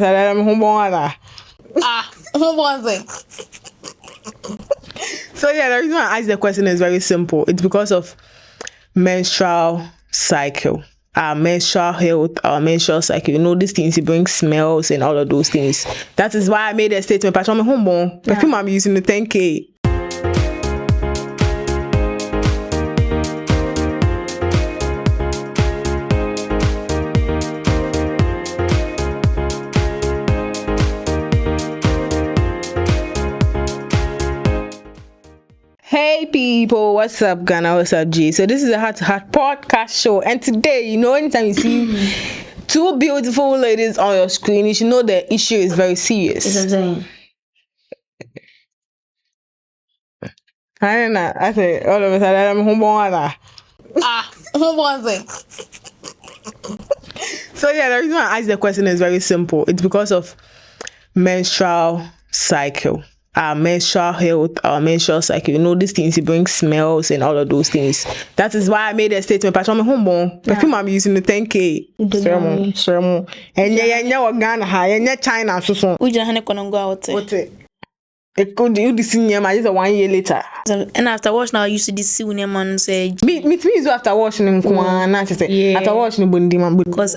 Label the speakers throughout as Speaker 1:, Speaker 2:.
Speaker 1: So yeah, the reason why I asked the question is very simple. It's because of menstrual cycle. Our menstrual health, our menstrual cycle. You know, these things, it brings smells and all of those things. That is why I made a statement. Perfume I'm using the 10K. Hey people, what's up Ghana, what's up G? So this is a Heart to Heart podcast show, and today, you know, anytime you see two beautiful ladies on your screen, you should know the issue is very serious.
Speaker 2: It's insane.
Speaker 1: I don't know. I say all of a sudden I'm So yeah, the reason why I asked the question is very simple. It's because of menstrual cycle. Our menstrual health, our menstrual cycle. You know, these things, it brings smells and all of those things. That is why I made a statement. Perfume I'm using the 10K. And China. It could you see me just 1 year later.
Speaker 2: And after wash now I used to see when man say
Speaker 1: me after washing after washing
Speaker 2: because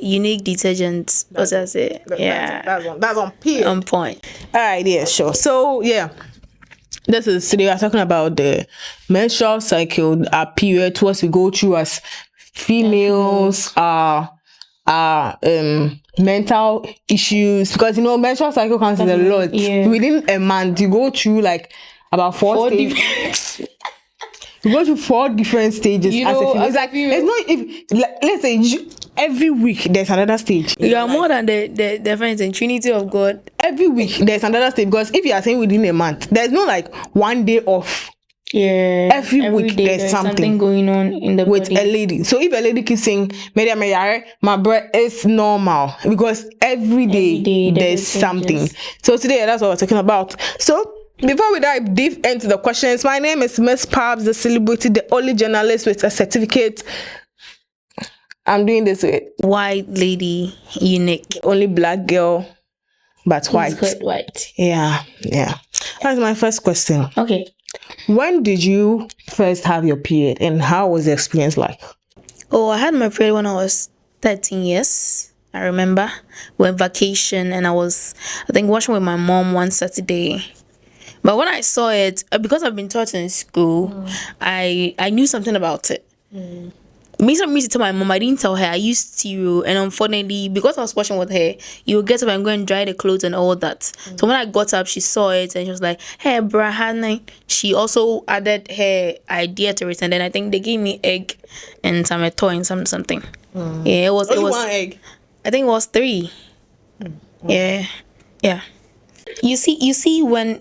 Speaker 2: unique detergent. As I say,
Speaker 1: that's on
Speaker 2: point.
Speaker 1: All right, yeah, sure. So yeah, this is today we're talking about the menstrual cycle, our period, what we go through as females, mental issues, because you know menstrual cycle comes with a lot. Within a month you go through like about four stages. You go through 4 different stages. You know, it's like it's not let's say every week there's another stage.
Speaker 2: You are more than the friends in Trinity of God.
Speaker 1: Every week there's another stage, because if you are saying within a month, there's no like 1 day off.
Speaker 2: Yeah,
Speaker 1: every week there's something
Speaker 2: going on in the
Speaker 1: with
Speaker 2: body.
Speaker 1: a lady. So if a lady keeps saying my breath is normal, because every day there's something. So today that's what we're talking about. So before we dive deep into the questions, my name is Miss Pabs, the celebrity, the only journalist with a certificate. I'm doing this with
Speaker 2: white lady, unique,
Speaker 1: only black girl, but white.
Speaker 2: White.
Speaker 1: Yeah. That's my first question.
Speaker 2: Okay.
Speaker 1: When did you first have your period, and how was the experience like?
Speaker 2: Oh, I had my period when I was 13 years. I remember we went vacation, and I think watching with my mom one Saturday. But when I saw it, because I've been taught in school, I knew something about it. Me to tell my mom, I didn't tell her. I used cereal, and unfortunately, because I was watching with her, you would get up and go and dry the clothes and all that. So when I got up, she saw it and she was like, "Hey, brah," she also added her idea to it, and then I think they gave me egg and some toy and something. Yeah, it was
Speaker 1: 1 egg.
Speaker 2: I think it was 3. Yeah. You see when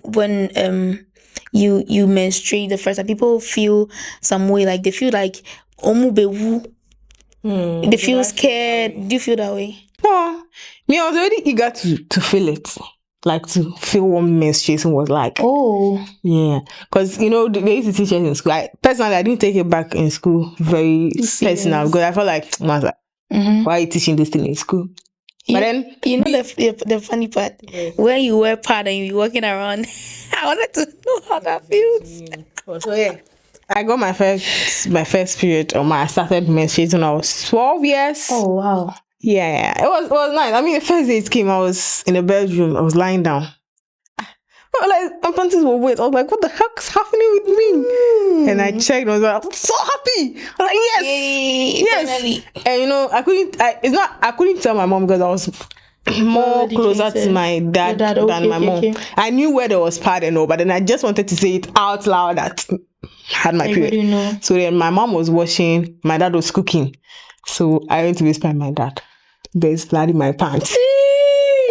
Speaker 2: you menstruate the first time, people feel some way, like they feel like they feel scared. Do you feel that way?
Speaker 1: Oh, me, I was already eager to feel it, like to feel what menstruation was like.
Speaker 2: Oh,
Speaker 1: yeah, because you know they used to teach us in school. Personally, I didn't take it back in school very personal, because I felt like, why are you teaching this thing in school? But then
Speaker 2: you know the funny part, when you wear pad and you're walking around, I wanted to know how that feels.
Speaker 1: So yeah, I got my first period, or I started menstruating when I was 12 years.
Speaker 2: Oh wow.
Speaker 1: Yeah, it was nice. I mean, the first day it came, I was in the bedroom, I was lying down. But like my panties were wet. I was like, what the heck's happening with me? And I checked, I was like, I'm so happy. I was like, yes.
Speaker 2: Yay,
Speaker 1: yes.
Speaker 2: Finally.
Speaker 1: And you know, I couldn't tell my mom, because I was more closer to my dad than my mom. Okay. I knew where there was pad and all, but then I just wanted to say it out loud that I had my period.
Speaker 2: Know.
Speaker 1: So then my mom was washing, my dad was cooking. So I went to whisper my dad, there's blood in my pants.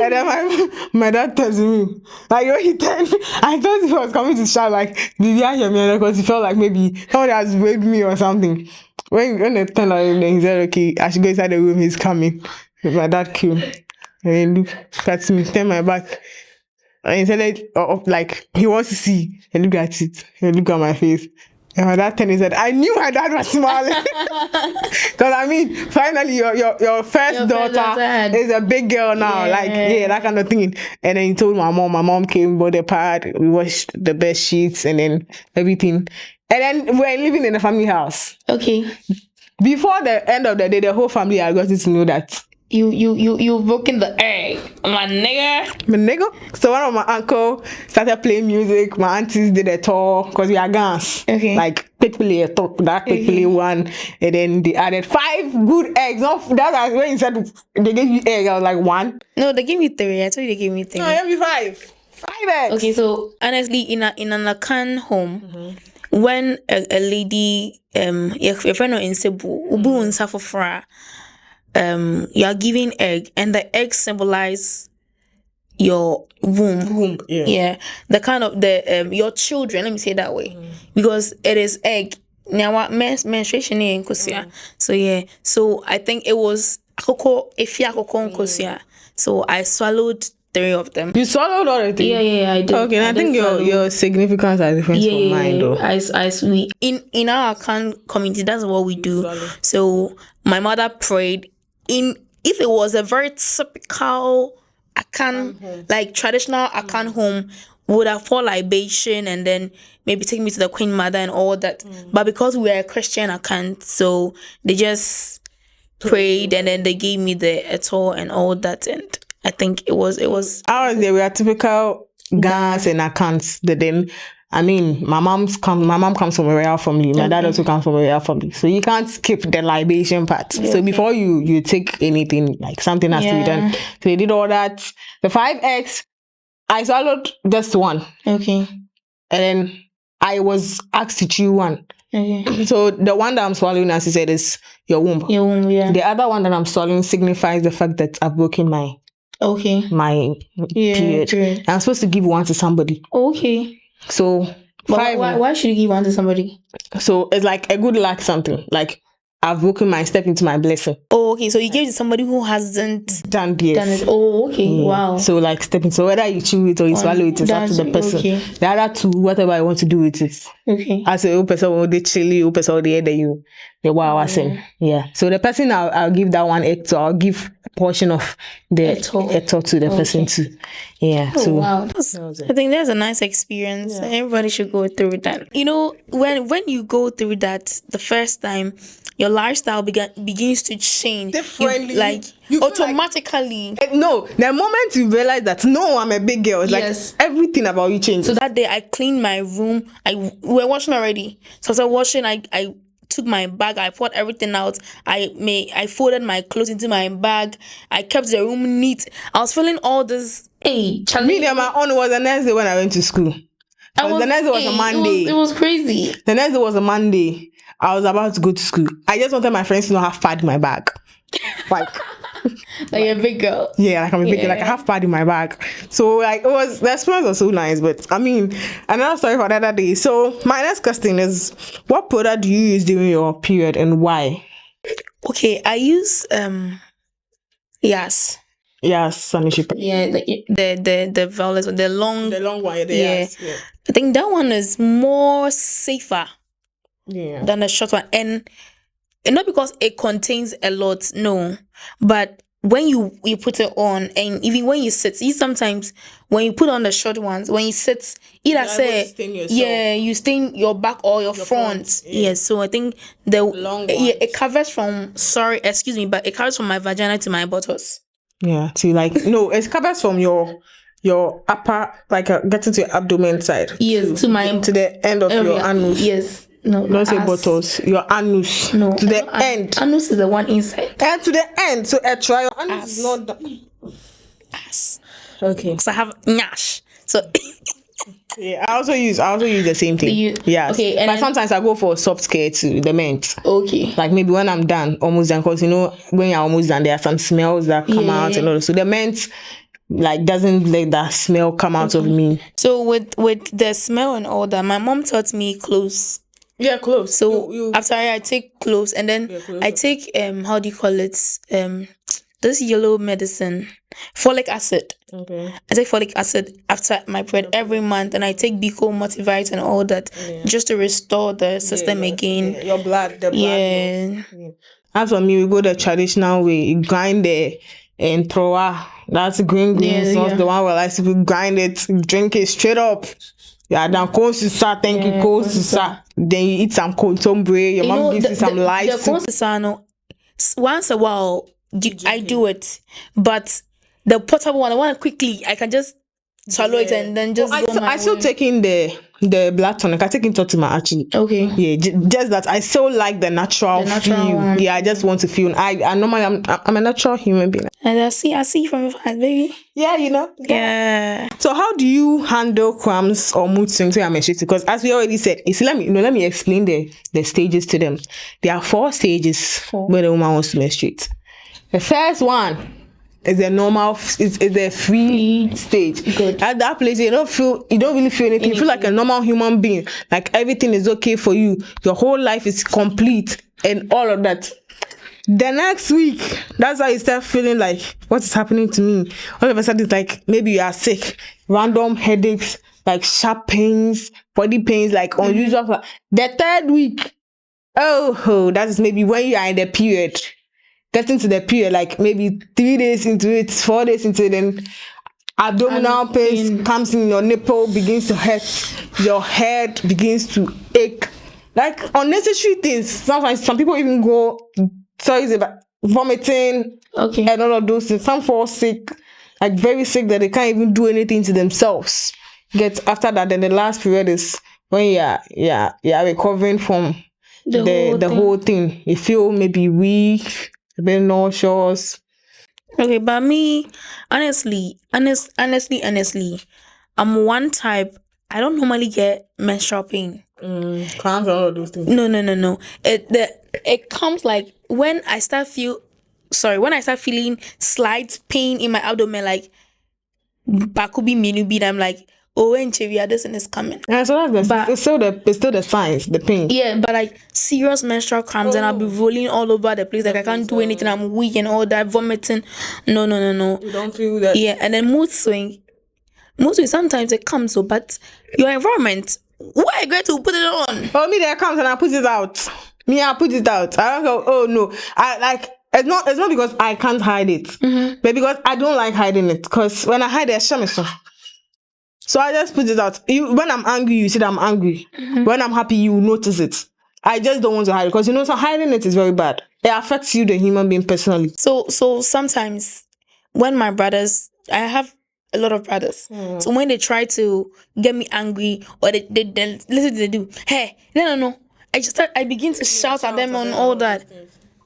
Speaker 1: And then my dad tells me, like when he turned, I thought he was coming to shout like, did you hear me? Because he felt like maybe somebody has raped me or something. When they turned around, he said, okay, I should go inside the room, he's coming. My dad came, and he looked at me, turned my back, and he said like he wants to see, and look at it, and look at my face. And my dad turned his head. I knew my dad was smiling. Because I mean, finally your first daughter is a big girl now.
Speaker 2: Yeah.
Speaker 1: Like, yeah, that kind of thing. And then he told my mom. My mom came, bought the pad, we washed the bed sheets and then everything. And then we're living in a family house.
Speaker 2: Okay.
Speaker 1: Before the end of the day, the whole family had gotten to know that
Speaker 2: you broken the egg, my nigga.
Speaker 1: my nigga. So one of my uncle started playing music. My aunties did a tour because we are guns.
Speaker 2: Okay.
Speaker 1: Like quickly a talk that quickly one, and then they added 5 good eggs. Not that when you said they gave you egg, I was like 1.
Speaker 2: No, they gave me 3. I told you they gave me 3.
Speaker 1: No, I gave you 5. 5 eggs.
Speaker 2: Okay, so honestly, in an Akan home, when a lady your friend or in Cebu, ubu unsa fofora, you are giving egg, and the egg symbolize your womb. Yeah, the kind of the your children. Let me say it that way, because it is egg. Now menstruation in Kosia. So yeah, so I think it was akoko efia akoko Kosia. So I swallowed 3 of them.
Speaker 1: You swallowed all the things?
Speaker 2: Yeah, I did.
Speaker 1: Okay, and I think your significance are different from mine though.
Speaker 2: We in our community, that's what we do. So my mother prayed if it was a very typical Akan, like traditional Akan home, would have pour libation and then maybe take me to the Queen Mother and all that. But because we are a Christian Akan, so they just prayed and then they gave me the eto and all that, and I think it was ours
Speaker 1: there were typical Gans and accounts. Then I mean my mom comes from a royal family. My dad also comes from a royal family. So you can't skip the libation part. So before you take anything, like something has to be done. So they did all that. The 5 eggs, I swallowed just 1.
Speaker 2: Okay.
Speaker 1: And then I was asked to chew 1.
Speaker 2: Okay.
Speaker 1: So the one that I'm swallowing, as you said, is your womb.
Speaker 2: Your womb, yeah.
Speaker 1: The other one that I'm swallowing signifies the fact that I've broken my period. I'm supposed to give 1 to somebody.
Speaker 2: Okay.
Speaker 1: So
Speaker 2: why should you give 1 to somebody?
Speaker 1: So it's like a good luck something. Like I've broken my step into my blessing.
Speaker 2: Oh, okay. So you gave it to somebody who hasn't
Speaker 1: done it.
Speaker 2: Oh, okay. Yeah. Wow.
Speaker 1: So like stepping. So whether you chew it or you swallow it, it's up to the person.
Speaker 2: Okay.
Speaker 1: The other 2, whatever I want to do with it.
Speaker 2: Okay.
Speaker 1: As a person will they chili, person the other you. The wow I saying. Yeah. So the person I'll give that 1 egg to. I'll give a portion of the eto to the person too. Yeah.
Speaker 2: Oh,
Speaker 1: so
Speaker 2: wow. I think that's a nice experience. Yeah. Everybody should go through that. You know, when you go through that the first time, your lifestyle begins to change
Speaker 1: differently.
Speaker 2: You automatically.
Speaker 1: No, the moment you realize that I'm a big girl, it's like everything about you changes.
Speaker 2: So that day I cleaned my room. We were washing already. So I was washing. I took my bag. I poured everything out. I folded my clothes into my bag. I kept the room neat. I was feeling all this.
Speaker 1: Me and my own was the next day when I went to school. The next day was a Monday.
Speaker 2: It was crazy.
Speaker 1: The next day was a Monday. I was about to go to school. I just wanted my friends to not have pad in my bag. Like
Speaker 2: a big girl.
Speaker 1: Yeah, like I'm a big girl. Like I have pad in my bag. So like the experience was so nice. But I mean, another story for another day. So my next question is, what product do you use during your period and why?
Speaker 2: Okay, I use Yes,
Speaker 1: Sunny Pad.
Speaker 2: Yeah, the violet, the long
Speaker 1: one.
Speaker 2: Yeah. I think that one is more safer than the short one, and not because it contains a lot, no, but when you put it on, and even when you sit, sometimes when you put on the short ones, when you sit, you stain your back or your front. Yes, so I think the long ones. It covers from but it covers from my vagina to my buttocks.
Speaker 1: Yeah, to it covers from your upper, like getting to your abdomen side.
Speaker 2: Yes, to
Speaker 1: the end of your anus.
Speaker 2: Yes. No,
Speaker 1: don't say buttocks. Your anus.
Speaker 2: No,
Speaker 1: to the end.
Speaker 2: Anus is the one inside.
Speaker 1: And to the end. So try your anus is not the
Speaker 2: ass.
Speaker 1: Okay.
Speaker 2: So I have nyash. So
Speaker 1: yeah, I also use the same thing. Yes. Okay. But sometimes I go for soft care to the mint.
Speaker 2: Okay.
Speaker 1: Like maybe when I'm done, almost done, because when you're almost done, there are some smells that come out and all. So the mint doesn't let that smell come out of me.
Speaker 2: So with the smell and all that, my mom taught me cloves.
Speaker 1: Yeah, cloves.
Speaker 2: So after I take cloves, and then I take how do you call it? this yellow medicine, folic acid.
Speaker 1: Okay.
Speaker 2: I take folic acid after my period every month, and I take Bico, Multivite, and all that just to restore the system again.
Speaker 1: Your blood, the blood.
Speaker 2: Yeah.
Speaker 1: As for me, we go the traditional way. You grind the and throw that's green sauce, the one where like we grind it, drink it straight up. Yeah, then cold sisa, thank you, cold sisa. Then you eat some cold bread. Your mom gives you some light.
Speaker 2: The cold sisa, no, once a while I do it, but the portable one, I want to quickly. I can just swallow it and then just go my way.
Speaker 1: I still taking the black tonic. I take it to my actually.
Speaker 2: Okay.
Speaker 1: Yeah, just that I still like the natural feel. One. Yeah, I just want to feel. I normally I'm a natural human being.
Speaker 2: And I see from your face, baby.
Speaker 1: Yeah, you know.
Speaker 2: Yeah.
Speaker 1: So how do you handle cramps or mood swings when you're menstruating? Because as we already said, let me explain the stages to them. There are 4 stages where the woman wants to menstruate. The first one is the normal, is the free stage. Good. At that place, you don't really feel anything. You feel like a normal human being. Like everything is okay for you. Your whole life is complete and all of that. The next week, that's how you start feeling like, what is happening to me? All of a sudden, it's like maybe you are sick, random headaches, like sharp pains, body pains, like unusual. The third week, that is maybe when you are in the period. Getting to the period, like maybe 3 days into it, 4 days into it, then abdominal pain comes in, your nipple begins to hurt, your head begins to ache. Like unnecessary things. Sometimes some people even go about vomiting, and all of those things. Some fall sick, like very sick that they can't even do anything to themselves. After that, then the last period is when you're recovering from the whole thing. You feel maybe weak, a bit nauseous.
Speaker 2: Okay, but me, honestly, I'm one type. I don't normally get menstrual pain.
Speaker 1: Cramps and all of those things.
Speaker 2: No. It comes like when I start feeling slight pain in my abdomen, like bakubi minubi. I'm like, oh, when this and is coming.
Speaker 1: Yeah, so it's still the signs, the pain.
Speaker 2: Yeah, but like serious menstrual cramps, and I'll be rolling all over the place. Like I can't do anything. I'm weak and all that, vomiting. No.
Speaker 1: You don't feel that.
Speaker 2: Yeah, and then mood swing. Sometimes it comes, but your environment. Why are you going to put it on?
Speaker 1: Oh, me there comes and I put it out. I put it out. I don't go. Oh no, I like. It's not because I can't hide it, but because I don't like hiding it. Because when I hide it, so I just put it out. When I'm angry, you see that I'm angry. When I'm happy, you notice it. I just don't want to hide it because so hiding it is very bad. It affects you, the human being, personally.
Speaker 2: So sometimes when my brothers, I have a lot of brothers. So when they try to get me angry or they listen to they do, hey, no. I begin to shout at them on all that.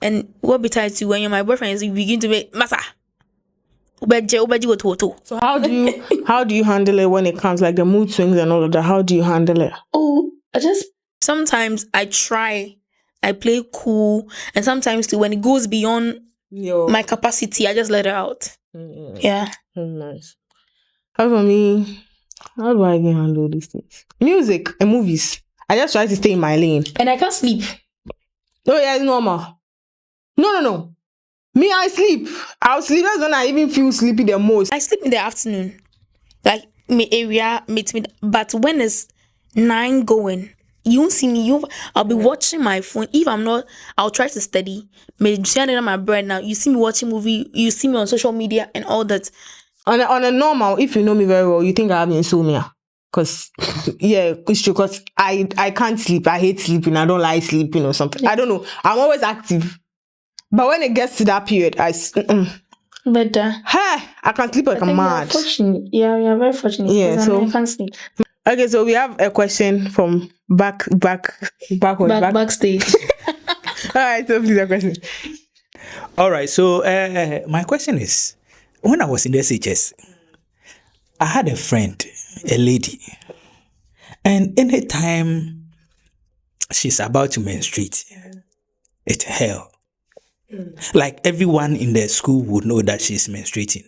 Speaker 2: And what besides you when you're my boyfriend is you begin to make massa.
Speaker 1: So how do you handle it when it comes like the mood swings and all of that? How do you handle it?
Speaker 2: Oh, sometimes I play cool, and sometimes too when it goes beyond my capacity, I just let it out. Yeah.
Speaker 1: Nice. How for me, how do I even handle these things? Music and movies. I just try to stay in my lane.
Speaker 2: And I can't sleep.
Speaker 1: Oh yeah, it's normal. No. Me, I sleep. I'll sleep. That's when I even feel sleepy the most.
Speaker 2: I sleep in the afternoon. Like, my area meets me. But when it's 9 going, you won't see me. I'll be watching my phone. If I'm not, I'll try to study. Maybe standing on my bread now. You see me watching movie. You see me on social media and all that.
Speaker 1: On a normal, if you know me very well, you think I have insomnia. Because, it's true. Because I can't sleep. I hate sleeping. I don't like sleeping or something. Yeah. I don't know. I'm always active. But when it gets to that period, I can sleep like I'm mad.
Speaker 2: You're very fortunate.
Speaker 1: Yeah, so
Speaker 2: I can't sleep.
Speaker 1: Okay, so we have a question from backstage. All right, so please a question.
Speaker 3: All right, so my question is, when I was in the SHS, I had a friend, a lady, and anytime she's about to menstruate, it's hell. Like everyone in the school would know that she's menstruating.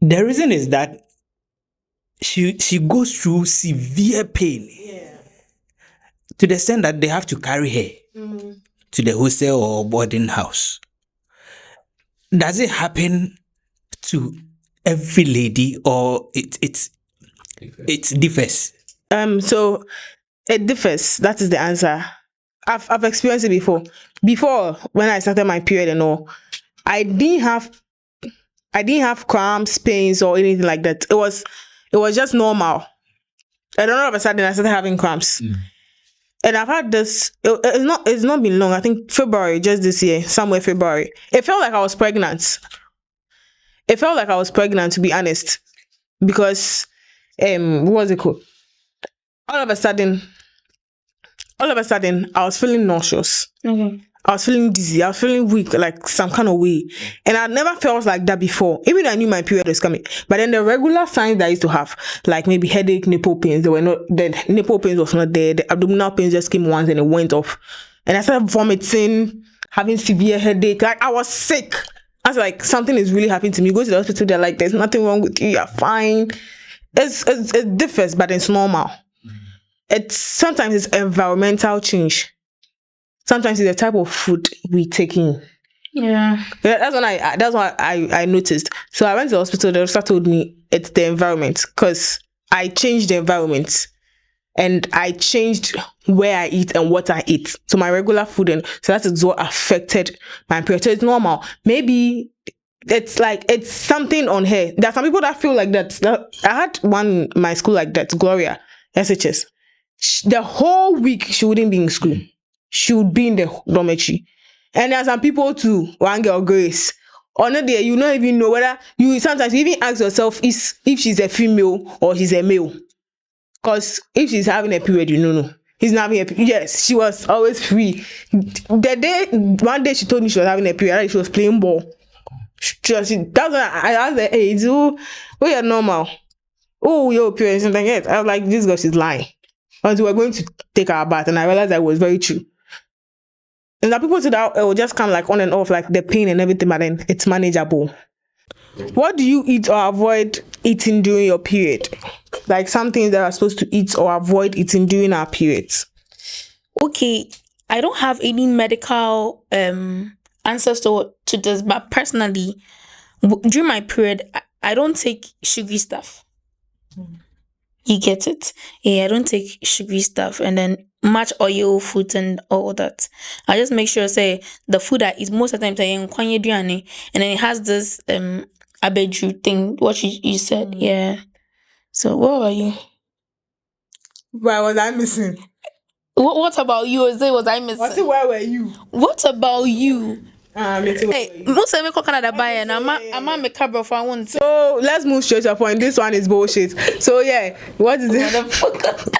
Speaker 3: The reason is that she goes through severe pain to the extent that they have to carry her to the hostel or boarding house. Does it happen to every lady, or it differs?
Speaker 1: So it differs. That is the answer. I've experienced it before. Before, when I started my period and all, I didn't have cramps, pains, or anything like that. It was just normal. And then all of a sudden I started having cramps. And I've had this, it's not been long, I think February, just this year, somewhere February. It felt like I was pregnant. To be honest. Because what was it called? All of a sudden I was feeling nauseous. I was feeling dizzy. I was feeling weak, like some kind of way. And I never felt like that before. Even though I knew my period was coming. But then the regular signs that I used to have, like maybe headache, nipple pains, the nipple pains was not there. The abdominal pains just came once and it went off. And I started vomiting, having severe headache. Like I was sick. I was like, something is really happening to me. Go to the hospital, they're like, there's nothing wrong with you, you're fine. It differs, but it's normal. Sometimes it's environmental change. Sometimes it's the type of food we take in.
Speaker 2: Yeah.
Speaker 1: That's what I noticed. So I went to the hospital. The doctor told me it's the environment, because I changed the environment and I changed where I eat and what I eat. So my regular food, and so that is what affected my period. So it's normal. Maybe it's something on her. There are some people that feel like that. I had one in my school like that, Gloria, SHS. The whole week she wouldn't be in school. She would be in the dormitory. And there are some people too, one girl, Grace. On a day, you don't even know whether sometimes you even ask yourself if she's a female or she's a male. Because if she's having a period, you don't know. He's not having a period. Yes, she was always free. One day she told me she was having a period, she was playing ball. That's when I asked her, hey, we are normal. Oh, your period, something else. I was like, this girl, she's lying. Until we're going to take our bath, and I realized that it was very true. And that people said that it will just come like on and off, like the pain and everything, but then it's manageable. What do you eat or avoid eating during your period? Like some things that are supposed to eat or avoid eating during our periods.
Speaker 2: Okay, I don't have any medical answers to this, but personally, during my period, I don't take sugary stuff. You get it? Yeah, I don't take sugary stuff and then much oil food and all that. I just make sure say the food I eat most of the time and then it has this abeju thing, what you said. Yeah. So what about you?
Speaker 1: Why was I missing?
Speaker 2: What about you? Was I missing?
Speaker 1: Where were you?
Speaker 2: What about you?
Speaker 1: Hey,
Speaker 2: most of me call Canada buy and I'm a carbon for one.
Speaker 1: So let's move straight to the point. This one is bullshit. So yeah, what is it?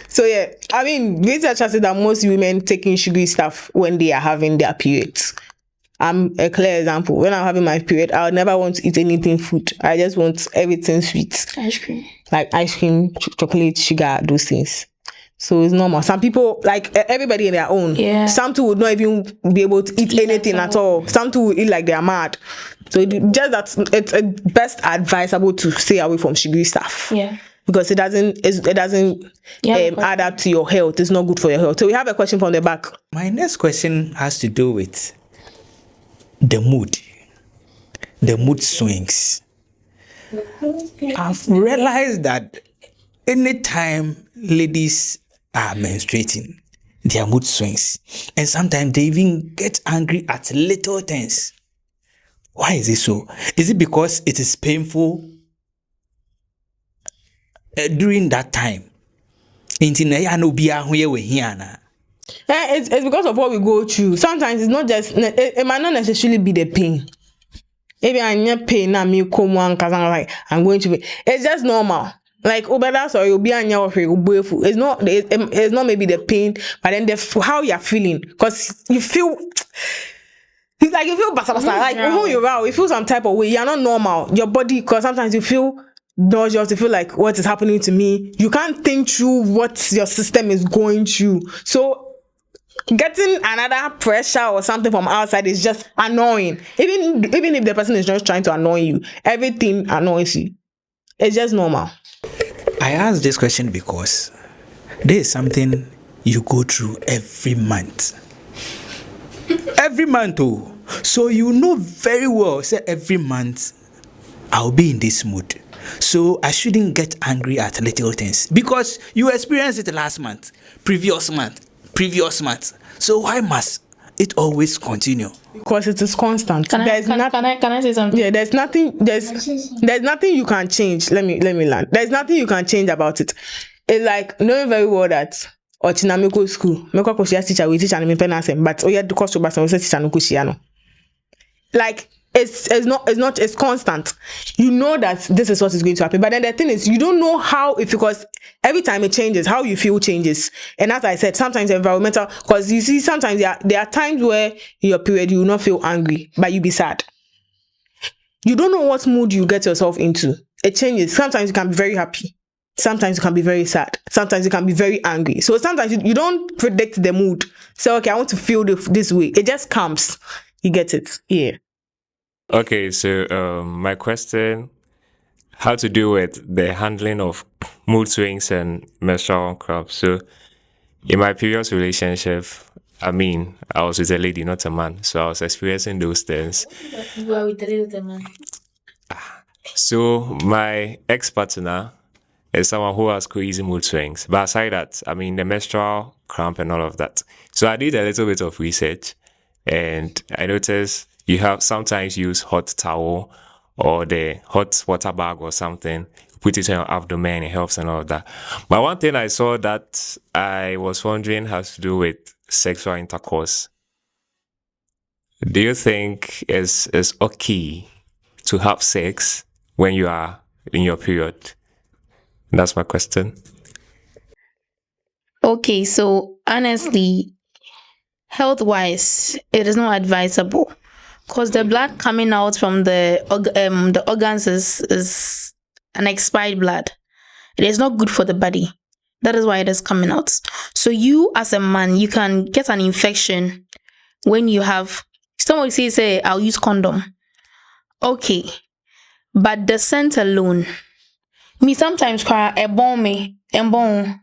Speaker 1: So yeah, I mean, research has said that most women taking sugary stuff when they are having their periods. I'm a clear example. When I'm having my period, I would never want to eat anything food. I just want everything sweet.
Speaker 2: Ice cream.
Speaker 1: Like ice cream, chocolate, sugar, those things. So it's normal. Some people, like everybody in their own.
Speaker 2: Yeah.
Speaker 1: Some two would not even be able to eat anything at all. Some two would eat like they're mad. So just that it's best advisable to stay away from sugary stuff.
Speaker 2: Yeah.
Speaker 1: Because it doesn't add up to your health. It's not good for your health. So we have a question from the back.
Speaker 3: My next question has to do with the mood swings. I've realized that anytime ladies are menstruating, their mood swings, and sometimes they even get angry at little things. Why is it so? Is it because it is painful during that time?
Speaker 1: It's because of what we go through. Sometimes it's not just, it might not necessarily be the pain. Maybe I'm not pain now, me come on because I'm like, I'm going to be. It's just normal. Like you'll be on your it's not maybe the pain, but then how you're feeling. Because you feel like basa basa, like who you are, you feel some type of way. You're not normal. Your body, because sometimes you feel nauseous, you feel like what is happening to me. You can't think through what your system is going through. So getting another pressure or something from outside is just annoying. Even if the person is just trying to annoy you, everything annoys you. It's just normal.
Speaker 3: I asked this question because there is something you go through every month. Every month, oh. So you know very well, say every month I'll be in this mood. So I shouldn't get angry at little things because you experienced it last month, previous month. So why must it always continue?
Speaker 1: Because it is constant.
Speaker 2: Can I say something?
Speaker 1: Yeah, there's nothing you can change. Let me learn. There's nothing you can change about it. It's like knowing very well that Ochinamiko school, Meko Koshia teacher, we teach and me penasem, but oh yeah, the cost of us we teacher no Koshiano. Like it's constant. You know that this is what is going to happen. But then the thing is, you don't know how because every time it changes, how you feel changes. And as I said, sometimes environmental, because you see, sometimes there are times where in your period you will not feel angry, but you be sad. You don't know what mood you get yourself into. It changes. Sometimes you can be very happy. Sometimes you can be very sad. Sometimes you can be very angry. So sometimes you don't predict the mood. So, okay, I want to feel this way. It just comes. You get it. Yeah.
Speaker 4: Okay, so my question, how to deal with the handling of mood swings and menstrual cramps. So in my previous relationship, I was with a lady, not a man. So I was experiencing those things. So my ex-partner is someone who has crazy mood swings. But aside that, the menstrual cramp and all of that. So I did a little bit of research and I noticed you have sometimes use hot towel or the hot water bag or something, put it on your abdomen, it helps and all of that. But one thing I saw that I was wondering has to do with sexual intercourse. Do you think it's okay to have sex when you are in your period? That's my question.
Speaker 2: Okay, so honestly, health-wise, it is not advisable because the blood coming out from the organs is an expired blood. It is not good for the body. That is why it is coming out. So you as a man, you can get an infection when you have. Someone say I'll use condom. Okay, but the scent alone. Me sometimes cry a bomb me and bone.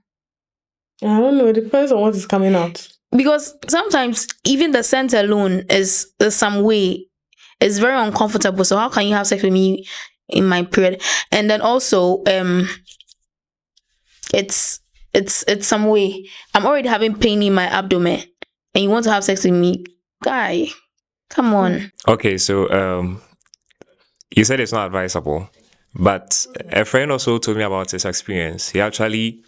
Speaker 1: I don't know. It depends on what is coming out.
Speaker 2: Because sometimes even the scent alone is some way it's very uncomfortable. So how can you have sex with me in my period? And then also it's some way I'm already having pain in my abdomen and you want to have sex with me, guy, come on.
Speaker 4: Okay, so you said it's not advisable, but a friend also told me about his experience. He actually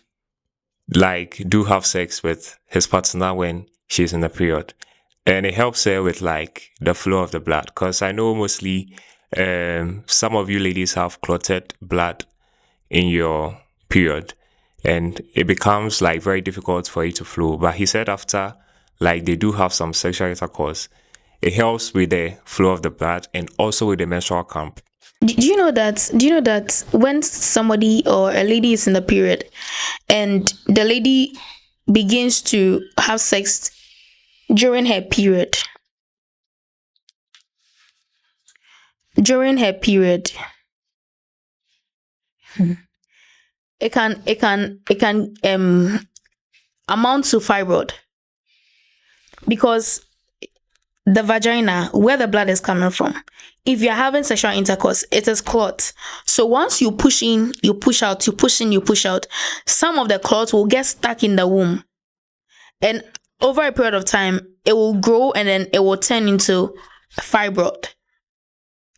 Speaker 4: do have sex with his partner when she's in the period, and it helps her with the flow of the blood. Because I know mostly some of you ladies have clotted blood in your period, and it becomes very difficult for it to flow. But he said after they do have some sexual intercourse, it helps with the flow of the blood and also with the menstrual cramp.
Speaker 2: Do you know that when somebody or a lady is in the period and the lady begins to have sex during her period, it can amount to fibroid because the vagina, where the blood is coming from, if you're having sexual intercourse, it is clot. So once you push in, you push out, you push in, you push out, some of the clot will get stuck in the womb. And over a period of time, it will grow and then it will turn into fibroid.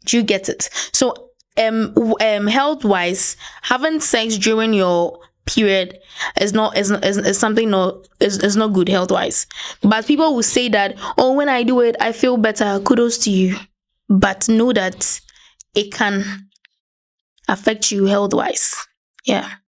Speaker 2: Do you get it? So health-wise, having sex during your period is something is not good health-wise. But people will say that, oh, when I do it, I feel better. Kudos to you. But know that it can affect you health-wise. Yeah.